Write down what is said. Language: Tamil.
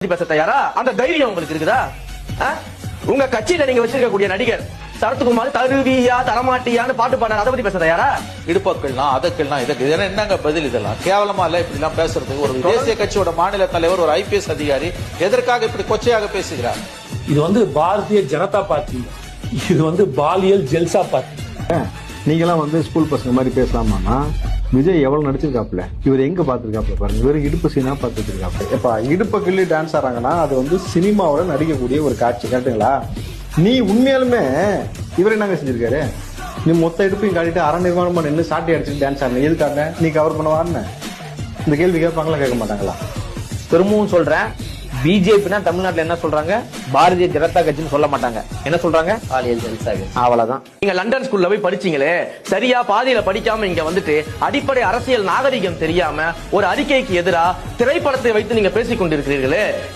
பேச தயாரா? அந்த தைரியம் உங்களுக்கு இருக்குதா? உங்க கட்சியில நீங்க வச்சிருக்கக்கூடிய நடிகர் சரத்குமார் தருவியா தரமாட்டியான்னு பாட்டு பாடுறாரு, அதை பத்தி பேச தயாரா? இடுப்பக்கள்லாம் அதற்கெல்லாம் இதுக்கு என்னங்க பதில்? இதெல்லாம் கேவலமா இல்ல இப்படி எல்லாம் பேசுறதுக்கு? ஒரு தேசிய கட்சியோட மாநில தலைவர், ஒரு IPS அதிகாரி எதற்காக இப்படி கொச்சையாக பேசுகிறார்? இது பாரதிய ஜனதா பார்ட்டி, இது பாலியல் ஜெல்சா பார்ட்டி. நீங்களாம் ஸ்கூல் பசங்க மாதிரி பேசலாமான்னா விஜய் எவ்வளவு நடிச்சிருக்காப்ல, இவர் எங்க பாத்துருக்காப்ல பாருங்க. இவரு இடுப்பு சீனா பாத்துருக்காப்ல. இப்ப இடுப்ப கிள்ளி டான்ஸ் ஆடுறாங்கன்னா அது சினிமாவோட நடிக்கக்கூடிய ஒரு காட்சி, கரெக்டுங்களா? நீ உண்மையாலுமே இவர் என்னங்க செஞ்சிருக்காரு? நீ மொத்த இடுப்பையும் காட்டிட்டு அரை நிர்வாணமா நின்று சாட்டி அடிச்சுட்டு டான்ஸ் ஆடுன, எதுக்காக நீ கவர் பண்ண வாருன்னு இந்த கேள்வி கேட்பாங்களா, கேட்க மாட்டாங்களா? திரும்பவும் சொல்றேன், பிஜேபினா தமிழ்நாட்டுல என்ன சொல்றாங்க? பாரதிய ஜனதா கட்சின்னு சொல்ல மாட்டாங்க. என்ன சொல்றாங்க? பாலியல் ஜெல்சா. அவ்வளவுதான். நீங்க லண்டன் ஸ்கூல்ல போய் படிச்சீங்களே, சரியா பாதியில படிக்காம இங்க அடிப்படை அரசியல் நாகரிகம் தெரியாம ஒரு அறிக்கைக்கு எதிராக திரைப்படத்தை வைத்து நீங்க பேசிக் கொண்டிருக்கிறீர்களே,